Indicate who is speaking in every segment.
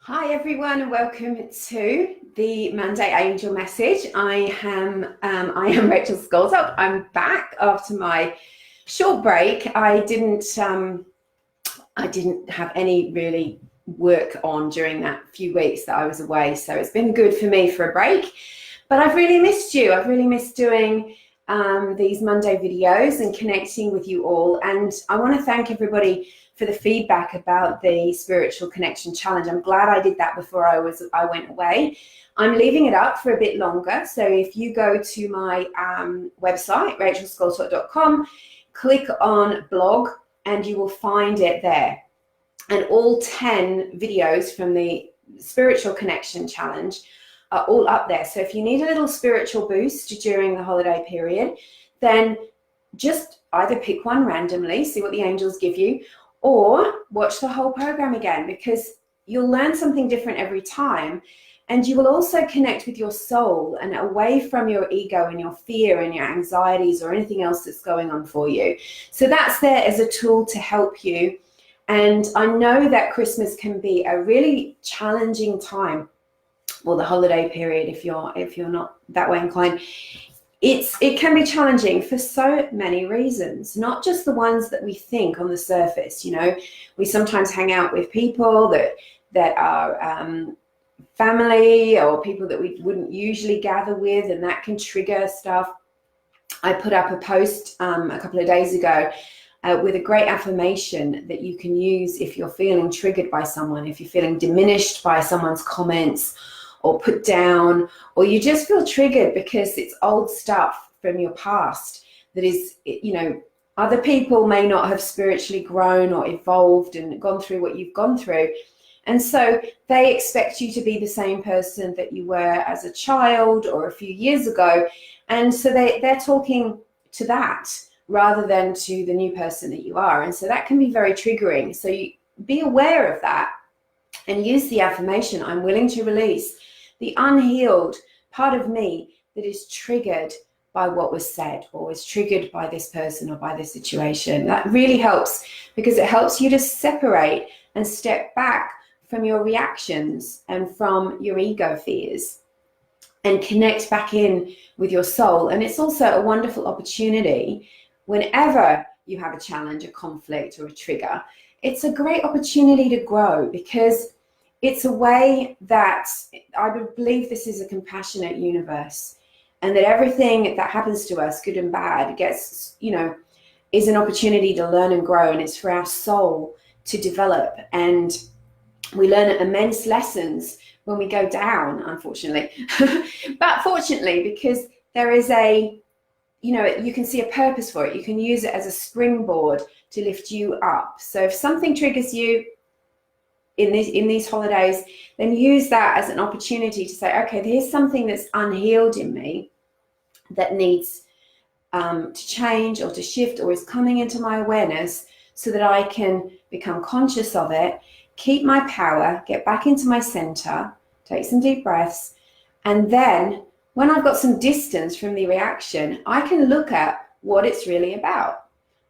Speaker 1: Hi everyone, and welcome to the Monday Angel Message. I am Rachel Scoltock. I'm back after my short break. I didn't have any really work on during that few weeks that I was away, so it's been good for me for a break. But I've really missed you. I've really missed doing these Monday videos and connecting with you all. And I want to thank everybody for the feedback about the Spiritual Connection Challenge. I'm glad I did that before I went away. I'm leaving it up for a bit longer. So if you go to my website, rachelscoltock.com, click on blog, and you will find it there. And all 10 videos from the Spiritual Connection Challenge are all up there. So if you need a little spiritual boost during the holiday period, then just either pick one randomly, see what the angels give you, or watch the whole program again, because you'll learn something different every time. And you will also connect with your soul and away from your ego and your fear and your anxieties or anything else that's going on for you. So that's there as a tool to help you. And I know that Christmas can be a really challenging time, or the holiday period if you're not that way inclined. It can be challenging for so many reasons, not just the ones that we think on the surface. You know, we sometimes hang out with people that are family or people that we wouldn't usually gather with, and that can trigger stuff. I put up a post a couple of days ago with a great affirmation that you can use if you're feeling triggered by someone, if you're feeling diminished by someone's comments or put down, or you just feel triggered because it's old stuff from your past that is, you know, other people may not have spiritually grown or evolved and gone through what you've gone through. And so they expect you to be the same person that you were as a child or a few years ago. And so they're talking to that rather than to the new person that you are. And so that can be very triggering. So you be aware of that and use the affirmation, I'm willing to release the unhealed part of me that is triggered by what was said or is triggered by this person or by this situation. That really helps, because it helps you to separate and step back from your reactions and from your ego fears and connect back in with your soul. And it's also a wonderful opportunity whenever you have a challenge, a conflict, or a trigger. It's a great opportunity to grow, because it's a way that I believe this is a compassionate universe, and that everything that happens to us, good and bad, gets, you know, is an opportunity to learn and grow, and it's for our soul to develop. And we learn immense lessons when we go down, unfortunately. But fortunately, because there is you can see a purpose for it. You can use it as a springboard to lift you up. So if something triggers you in these holidays, then use that as an opportunity to say, okay, here's something that's unhealed in me that needs to change or to shift, or is coming into my awareness, so that I can become conscious of it, keep my power, get back into my center, take some deep breaths, and then when I've got some distance from the reaction, I can look at what it's really about.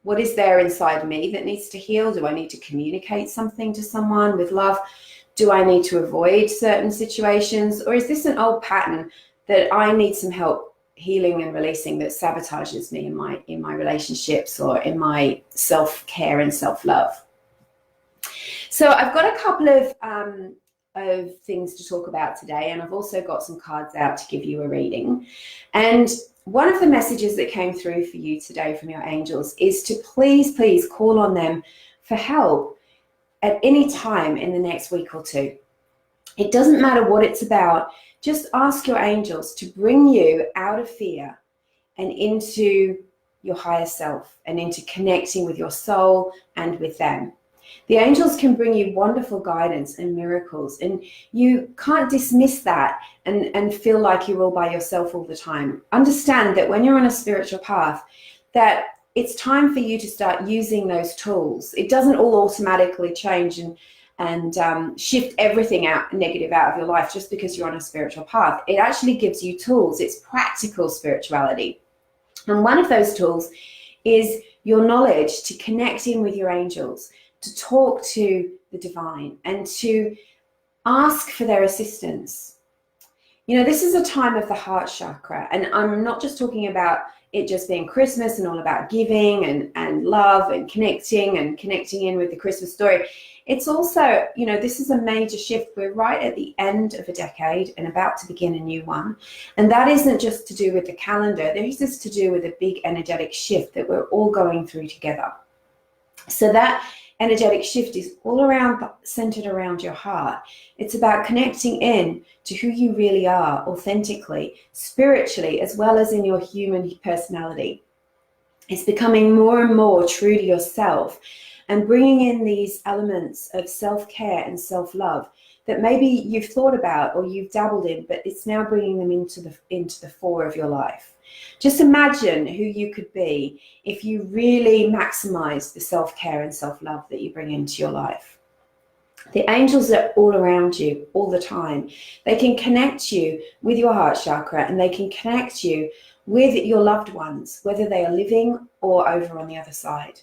Speaker 1: What is there inside me that needs to heal? Do I need to communicate something to someone with love? Do I need to avoid certain situations? Or is this an old pattern that I need some help healing and releasing, that sabotages me in my relationships or in my self-care and self-love? So I've got a couple of things to talk about today, and I've also got some cards out to give you a reading. And one of the messages that came through for you today from your angels is to please call on them for help at any time in the next week or two. It doesn't matter what it's about. Just ask your angels to bring you out of fear and into your higher self, and into connecting with your soul and with them. The angels can bring you wonderful guidance and miracles, and you can't dismiss that and feel like you're all by yourself all the time. Understand that when you're on a spiritual path, that it's time for you to start using those tools. It doesn't all automatically change and shift everything negative out of your life just because you're on a spiritual path. It actually gives you tools. It's practical spirituality. And one of those tools is your knowledge to connect in with your angels, to talk to the divine, and to Ask for their assistance. You know, this is a time of the heart chakra, and I'm not just talking about it just being Christmas and all about giving and love and connecting in with the Christmas story. It's also, you know, this is a major shift. We're right at the end of a decade and about to begin a new one. And that isn't just to do with the calendar. This is to do with a big energetic shift that we're all going through together. So that energetic shift is all around, centered around your heart. It's about connecting in to who you really are, authentically, spiritually, as well as in your human personality. It's becoming more and more true to yourself and bringing in these elements of self-care and self-love that maybe you've thought about or you've dabbled in, but it's now bringing them into the fore of your life. Just imagine who you could be if you really maximize the self-care and self-love that you bring into your life. The angels are all around you all the time. They can connect you with your heart chakra, and they can connect you with your loved ones, whether they are living or over on the other side.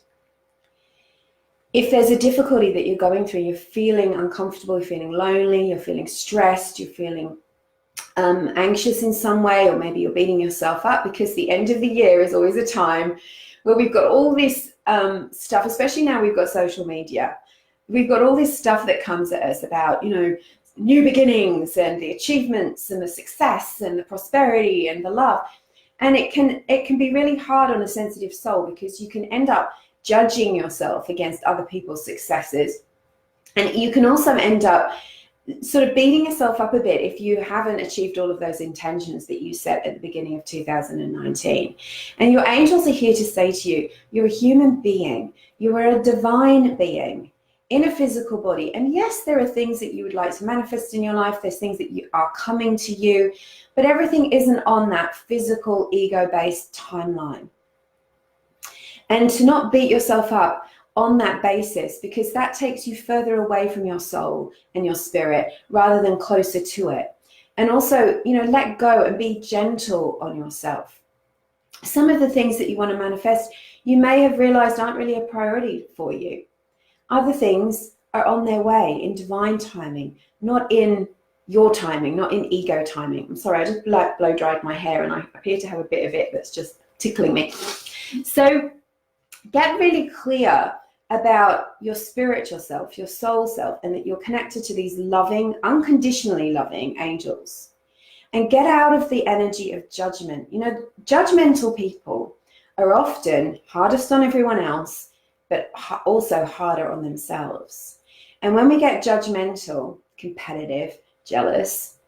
Speaker 1: If there's a difficulty that you're going through, you're feeling uncomfortable, you're feeling lonely, you're feeling stressed, you're feeling anxious in some way, or maybe you're beating yourself up, because the end of the year is always a time where we've got all this stuff, especially now we've got social media. We've got all this stuff that comes at us about, you know, new beginnings and the achievements and the success and the prosperity and the love. And it can be really hard on a sensitive soul, because you can end up judging yourself against other people's successes. And you can also end up sort of beating yourself up a bit if you haven't achieved all of those intentions that you set at the beginning of 2019. And your angels are here to say to you, you're a human being. You are a divine being in a physical body. And yes, there are things that you would like to manifest in your life. There's things that you are coming to you, but everything isn't on that physical ego-based timeline. And to not beat yourself up on that basis, because that takes you further away from your soul and your spirit rather than closer to it. And also, you know, let go and be gentle on yourself. Some of the things that you want to manifest, you may have realized aren't really a priority for you. Other things are on their way in divine timing, not in your timing, not in ego timing. I'm sorry, I just blow dried my hair and I appear to have a bit of it that's just tickling me. So get really clear about your spiritual self, your soul self, and that you're connected to these loving, unconditionally loving angels. And get out of the energy of judgment. You know, judgmental people are often hardest on everyone else, but also harder on themselves. And when we get judgmental, competitive, jealous,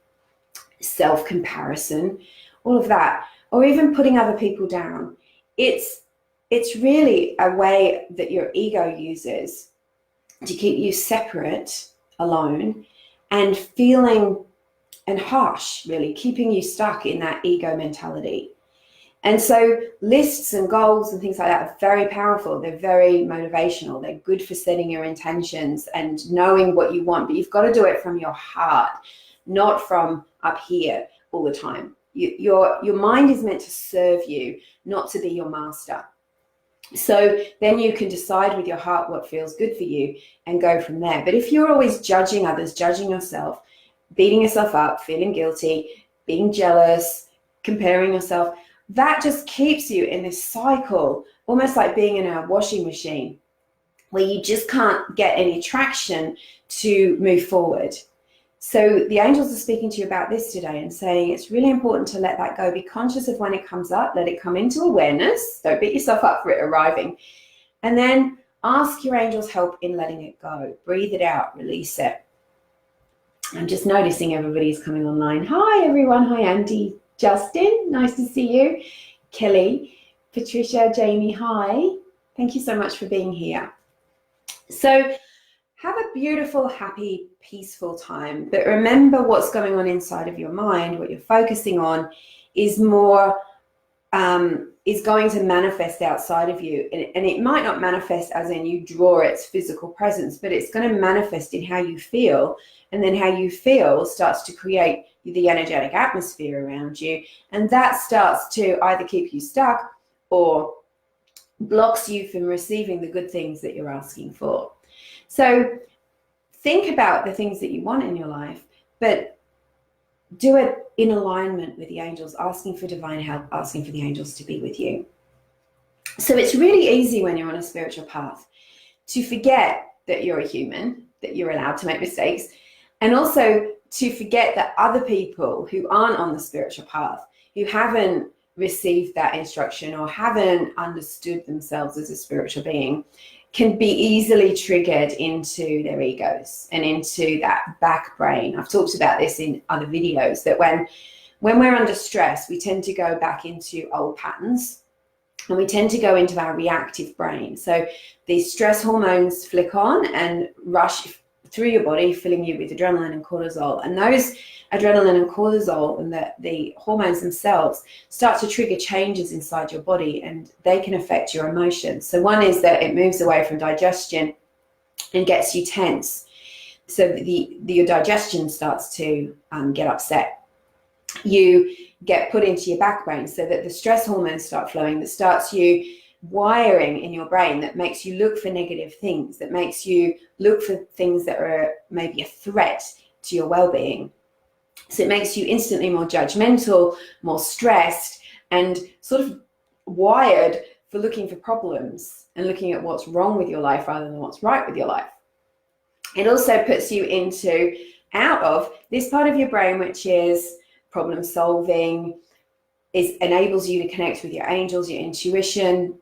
Speaker 1: self-comparison, all of that, or even putting other people down, it's really a way that your ego uses to keep you separate, alone, and feeling and harsh, really, keeping you stuck in that ego mentality. And so lists and goals and things like that are very powerful. They're very motivational. They're good for setting your intentions and knowing what you want, but you've got to do it from your heart, not from up here all the time. Your mind is meant to serve you, not to be your master. So then you can decide with your heart what feels good for you and go from there. But if you're always judging others, judging yourself, beating yourself up, feeling guilty, being jealous, comparing yourself, that just keeps you in this cycle, almost like being in a washing machine, where you just can't get any traction to move forward. So the angels are speaking to you about this today and saying it's really important to let that go. Be conscious of when it comes up, let it come into awareness. Don't beat yourself up for it arriving. And then ask your angels' help in letting it go. Breathe it out, release it. I'm just noticing everybody's coming online. Hi, everyone. Hi, Andy, Justin. Nice to see you. Kelly, Patricia, Jamie, hi. Thank you so much for being here. So have a beautiful, happy, peaceful time. But remember what's going on inside of your mind, what you're focusing on is more, is going to manifest outside of you. And it might not manifest as in you draw its physical presence, but it's going to manifest in how you feel. And then how you feel starts to create the energetic atmosphere around you. And that starts to either keep you stuck or blocks you from receiving the good things that you're asking for. So think about the things that you want in your life, but do it in alignment with the angels, asking for divine help, asking for the angels to be with you. So it's really easy when you're on a spiritual path to forget that you're a human, that you're allowed to make mistakes, and also to forget that other people who aren't on the spiritual path, who haven't received that instruction or haven't understood themselves as a spiritual being, can be easily triggered into their egos and into that back brain. I've talked about this in other videos, that when we're under stress, we tend to go back into old patterns and we tend to go into our reactive brain. So these stress hormones flick on and rush through your body, filling you with adrenaline and cortisol. And those adrenaline and cortisol and the hormones themselves start to trigger changes inside your body, and they can affect your emotions. So one is that it moves away from digestion and gets you tense. So your digestion starts to get upset. You get put into your back brain so that the stress hormones start flowing, that starts you wiring in your brain that makes you look for negative things, that makes you look for things that are maybe a threat to your well-being. So it makes you instantly more judgmental, more stressed, and sort of wired for looking for problems and looking at what's wrong with your life rather than what's right with your life. It also puts you out of this part of your brain, which is problem solving, enables you to connect with your angels, your intuition.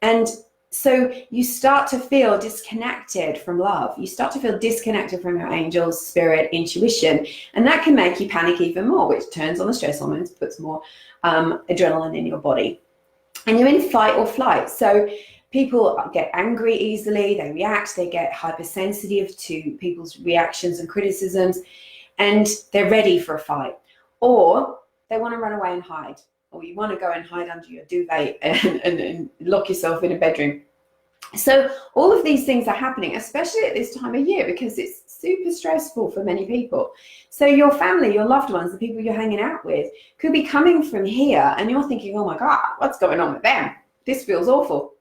Speaker 1: And so you start to feel disconnected from love. You start to feel disconnected from your angels, spirit, intuition. And that can make you panic even more, which turns on the stress hormones, puts more adrenaline in your body. And you're in fight or flight. So people get angry easily, they react, they get hypersensitive to people's reactions and criticisms, and they're ready for a fight. Or they want to run away and hide. Or you want to go and hide under your duvet and lock yourself in a bedroom. So all of these things are happening, especially at this time of year, because it's super stressful for many people. So your family, your loved ones, the people you're hanging out with could be coming from here and you're thinking, oh my God, what's going on with them? This feels awful.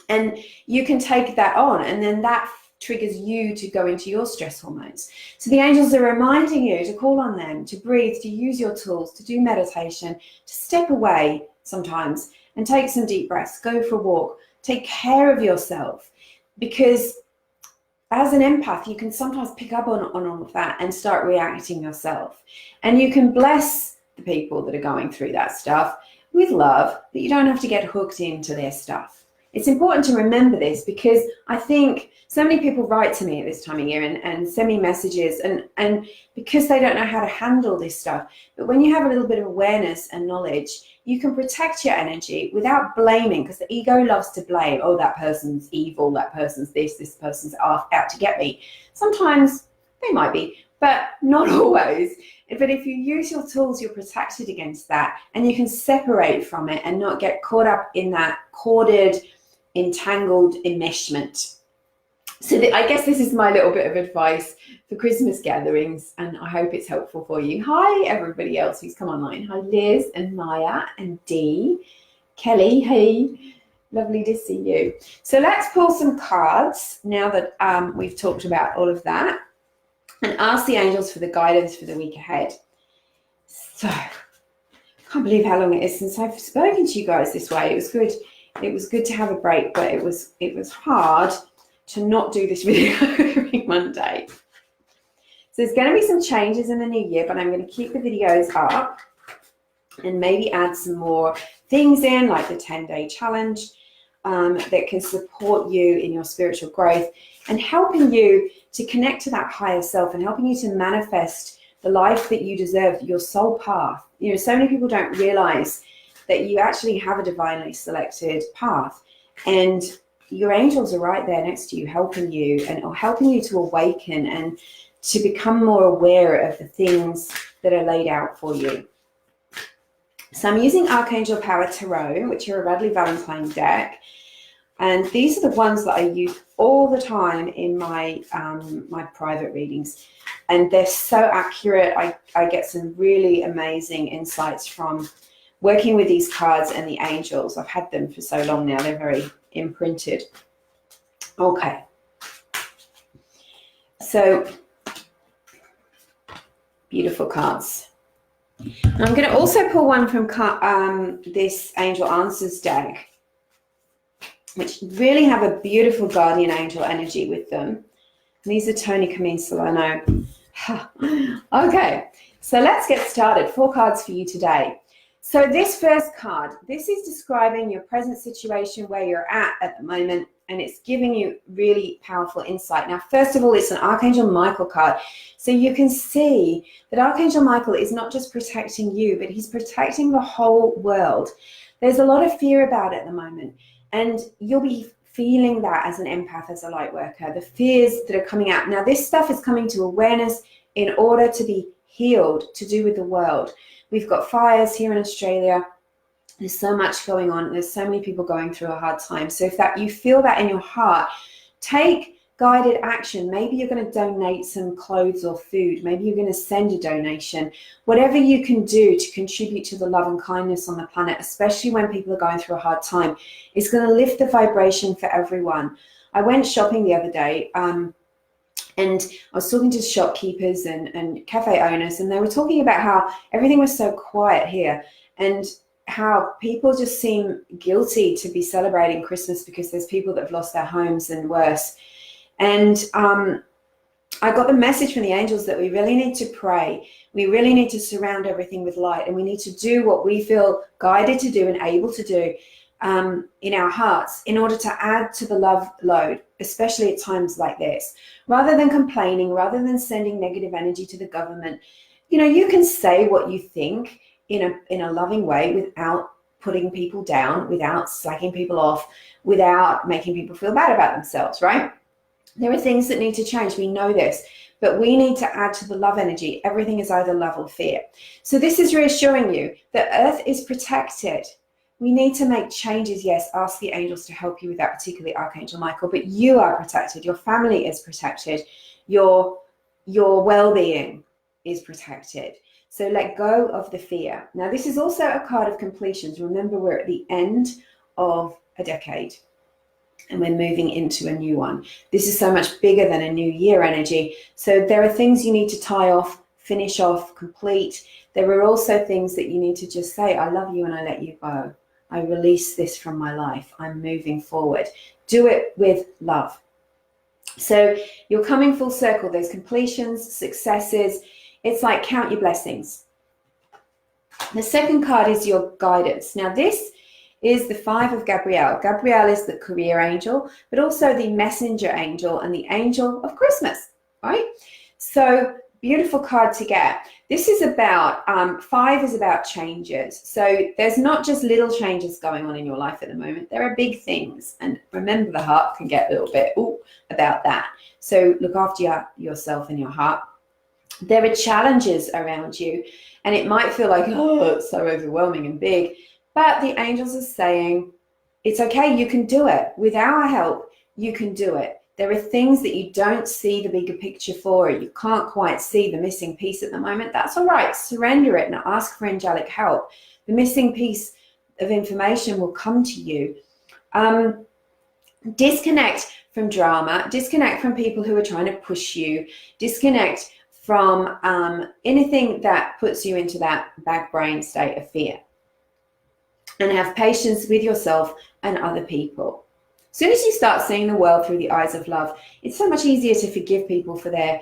Speaker 1: And you can take that on, and then that triggers you to go into your stress hormones. So the angels are reminding you to call on them, to breathe, to use your tools, to do meditation, to step away sometimes and take some deep breaths, go for a walk, take care of yourself. Because as an empath, you can sometimes pick up on all of that and start reacting yourself. And you can bless the people that are going through that stuff with love, but you don't have to get hooked into their stuff. It's important to remember this, because I think so many people write to me at this time of year and send me messages, and because they don't know how to handle this stuff. But when you have a little bit of awareness and knowledge, you can protect your energy without blaming, because the ego loves to blame. Oh, that person's evil, that person's this person's out to get me. Sometimes they might be, but not always. But if you use your tools, you're protected against that, and you can separate from it and not get caught up in that corded, entangled enmeshment. So I guess this is my little bit of advice for Christmas gatherings, and I hope it's helpful for you. Hi, everybody else who's come online. Hi, Liz and Maya and Dee. Kelly, hey, lovely to see you. So let's pull some cards now that we've talked about all of that, and ask the angels for the guidance for the week ahead. So, I can't believe how long it is since I've spoken to you guys this way. It was good. It was good to have a break, but it was hard to not do this video every Monday. So there's going to be some changes in the new year, but I'm going to keep the videos up and maybe add some more things in, like the 10-day challenge that can support you in your spiritual growth and helping you to connect to that higher self and helping you to manifest the life that you deserve, your soul path. You know, so many people don't realize that you actually have a divinely selected path, and your angels are right there next to you, helping you to awaken and to become more aware of the things that are laid out for you. So I'm using Archangel Power Tarot, which are a Radley Valentine deck, and these are the ones that I use all the time in my my private readings, and they're so accurate. I get some really amazing insights from working with these cards and the angels. I've had them for so long now, they're very imprinted. Okay. So beautiful cards. And I'm going to also pull one from this Angel Answers deck, which really have a beautiful guardian angel energy with them. And these are Tony Camille Solano. Okay, so let's get started. 4 cards for you today. So this first card, this is describing your present situation, where you're at the moment, and it's giving you really powerful insight. Now, first of all, it's an Archangel Michael card. So you can see that Archangel Michael is not just protecting you, but he's protecting the whole world. There's a lot of fear about it at the moment, and you'll be feeling that as an empath, as a light worker, the fears that are coming out. Now, this stuff is coming to awareness in order to be healed, to do with the world. We've got fires here in Australia. There's so much going on. There's so many people going through a hard time. So if you feel that in your heart, take guided action. Maybe you're going to donate some clothes or food. Maybe you're going to send a donation. Whatever you can do to contribute to the love and kindness on the planet, especially when people are going through a hard time, is going to lift the vibration for everyone. I went shopping the other day, and I was talking to shopkeepers and cafe owners, and they were talking about how everything was so quiet here, and how people just seem guilty to be celebrating Christmas because there's people that have lost their homes and worse. And I got the message from the angels that we really need to pray. We really need to surround everything with light, and we need to do what we feel guided to do and able to do in our hearts in order to add to the love load, especially at times like this. Rather than complaining, rather than sending negative energy to the government, you know, you can say what you think in a loving way without putting people down, without slacking people off, without making people feel bad about themselves, right? There are things that need to change. We know this, but we need to add to the love energy. Everything is either love or fear. So this is reassuring you that Earth is protected. We need to make changes. Yes, ask the angels to help you with that, particularly Archangel Michael, but you are protected. Your family is protected. Your well-being is protected. So let go of the fear. Now, this is also a card of completions. Remember, we're at the end of a decade and we're moving into a new one. This is so much bigger than a new year energy. So there are things you need to tie off, finish off, complete. There are also things that you need to just say, I love you and I let you go. I release this from my life. I'm moving forward. Do it with love. So you're coming full circle. There's completions, successes. It's like count your blessings. The second card is your guidance. Now this is the 5 of Gabrielle. Gabrielle is the career angel, but also the messenger angel and the angel of Christmas, right? So beautiful card to get. This is about, 5 is about changes. So there's not just little changes going on in your life at the moment. There are big things. And remember, the heart can get a little bit about that. So look after yourself and your heart. There are challenges around you, and it might feel like, oh, it's so overwhelming and big. But the angels are saying, it's okay, you can do it. With our help, you can do it. There are things that you don't see the bigger picture for. You can't quite see the missing piece at the moment. That's all right. Surrender it and ask for angelic help. The missing piece of information will come to you. Disconnect from drama. Disconnect from people who are trying to push you. Disconnect from anything that puts you into that back brain state of fear. And have patience with yourself and other people. As soon as you start seeing the world through the eyes of love, it's so much easier to forgive people for their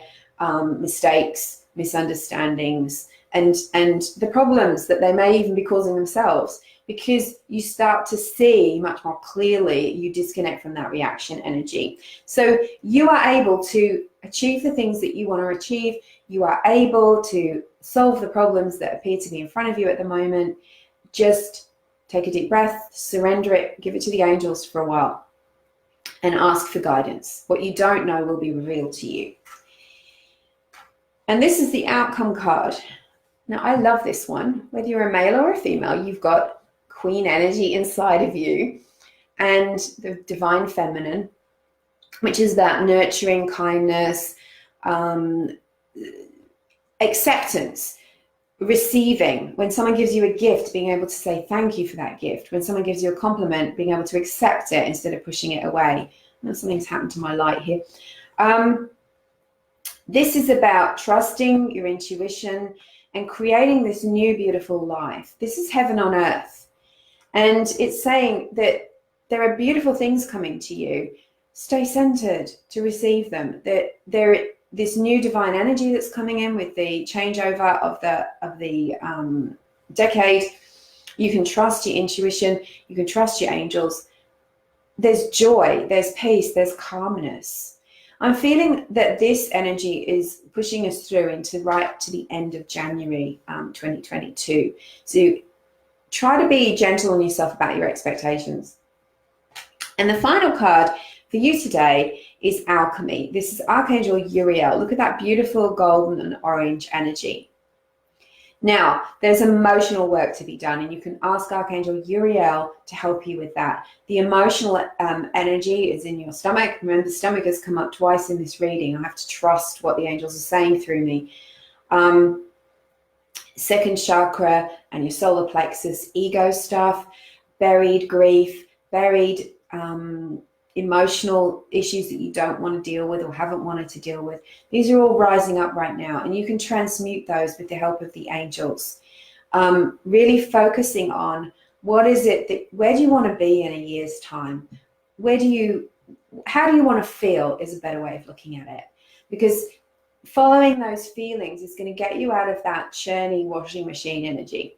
Speaker 1: mistakes, misunderstandings, and the problems that they may even be causing themselves, because you start to see much more clearly. You disconnect from that reaction energy. So you are able to achieve the things that you want to achieve. You are able to solve the problems that appear to be in front of you at the moment. Just take a deep breath, surrender it, give it to the angels for a while, and ask for guidance. What you don't know will be revealed to you. And this is the outcome card. Now, I love this one. Whether you're a male or a female, you've got queen energy inside of you and the divine feminine, which is that nurturing, kindness, acceptance, receiving. When someone gives you a gift, being able to say thank you for that gift. When someone gives you a compliment, being able to accept it instead of pushing it away. Something's happened to my light here. This is about trusting your intuition and creating this new beautiful life. This is heaven on earth. And it's saying that there are beautiful things coming to you. Stay centered to receive them. That there this new divine energy that's coming in with the changeover of the decade. You can trust your intuition. You can trust your angels. There's joy, there's peace, there's calmness. I'm feeling that this energy is pushing us through into right to the end of January 2022. So try to be gentle on yourself about your expectations. And the final card for you today is Alchemy. This is Archangel Uriel. Look at that beautiful golden and orange energy. Now, there's emotional work to be done, and you can ask Archangel Uriel to help you with that. The emotional energy is in your stomach. Remember, the stomach has come up twice in this reading. I have to trust what the angels are saying through me. Second chakra and your solar plexus, ego stuff, buried grief, buried emotional issues that you don't want to deal with or haven't wanted to deal with. These are all rising up right now, and you can transmute those with the help of the angels. Really focusing on what is it that, where do you want to be in a year's time? How do you want to feel is a better way of looking at it, because following those feelings is going to get you out of that churny washing machine energy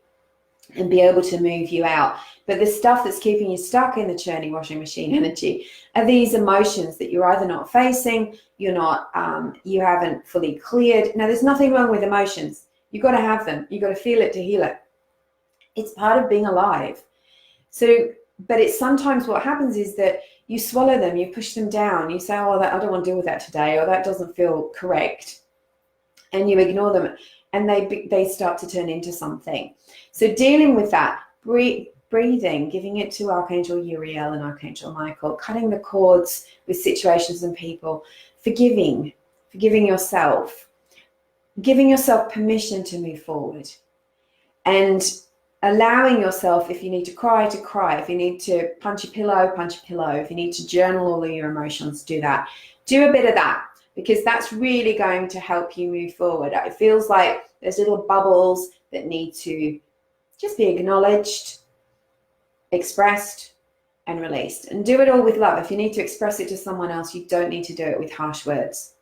Speaker 1: and be able to move you out. But the stuff that's keeping you stuck in the churning washing machine energy are these emotions that you're either not facing, you haven't fully cleared. Now, there's nothing wrong with emotions. You've got to have them. You've got to feel it to heal it. It's part of being alive. So, but it's sometimes what happens is that you swallow them, you push them down, you say, oh, I don't want to deal with that today, or that doesn't feel correct. And you ignore them, and they start to turn into something. So dealing with that, breathing, giving it to Archangel Uriel and Archangel Michael, cutting the cords with situations and people, forgiving yourself, giving yourself permission to move forward, and allowing yourself, if you need to cry, if you need to punch a pillow, if you need to journal all of your emotions, do that. Do a bit of that, because that's really going to help you move forward. It feels like there's little bubbles that need to just be acknowledged, expressed, and released. And do it all with love. If you need to express it to someone else, you don't need to do it with harsh words.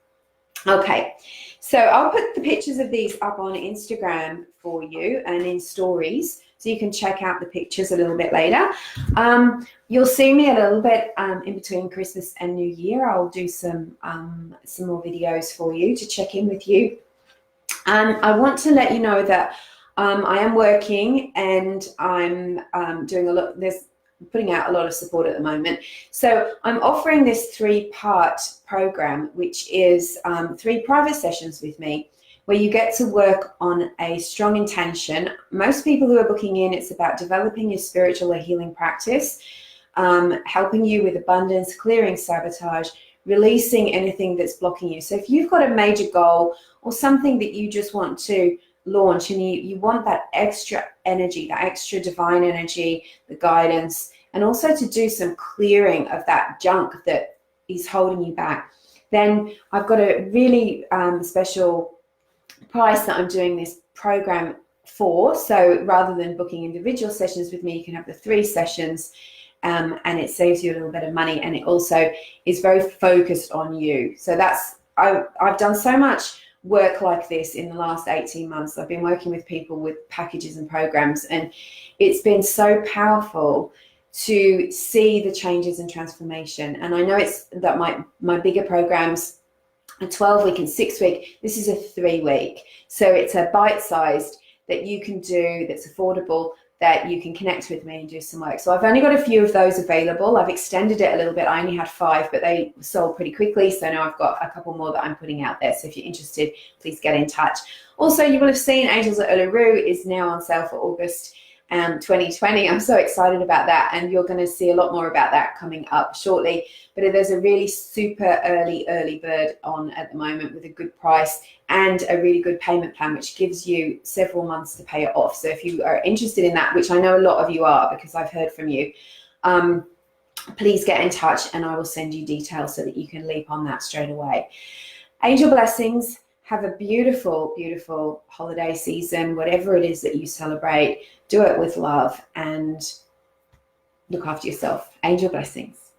Speaker 1: Okay, so I'll put the pictures of these up on Instagram for you and in stories, so you can check out the pictures a little bit later. You'll see me a little bit in between Christmas and New Year. I'll do some more videos for you to check in with you. I want to let you know that I am working, and I'm doing a lot. Putting out a lot of support at the moment. So I'm offering this 3-part program, which is 3 private sessions with me, where you get to work on a strong intention. Most people who are booking in, it's about developing your spiritual or healing practice, helping you with abundance, clearing sabotage, releasing anything that's blocking you. So if you've got a major goal or something that you just want to launch, and you want that extra energy, that extra divine energy, the guidance, and also to do some clearing of that junk that is holding you back, then I've got a really special price that I'm doing this program for. So rather than booking individual sessions with me, you can have the 3 sessions, and it saves you a little bit of money, and it also is very focused on you. So I've done so much work like this in the last 18 months. I've been working with people with packages and programs, and it's been so powerful to see the changes and transformation. And I know it's that my bigger programs are 12-week and 6-week. This is a 3-week. So it's a bite-sized that you can do, that's affordable, that you can connect with me and do some work. So I've only got a few of those available. I've extended it a little bit. I only had 5, but they sold pretty quickly. So now I've got a couple more that I'm putting out there. So if you're interested, please get in touch. Also, you will have seen Angels at Uluru is now on sale for August 2020. I'm so excited about that, and you're going to see a lot more about that coming up shortly. But there's a really super early bird on at the moment with a good price and a really good payment plan, which gives you several months to pay it off. So if you are interested in that, which I know a lot of you are because I've heard from you, please get in touch and I will send you details so that you can leap on that straight away. Angel blessings. Have a beautiful, beautiful holiday season. Whatever it is that you celebrate, do it with love and look after yourself. Angel blessings.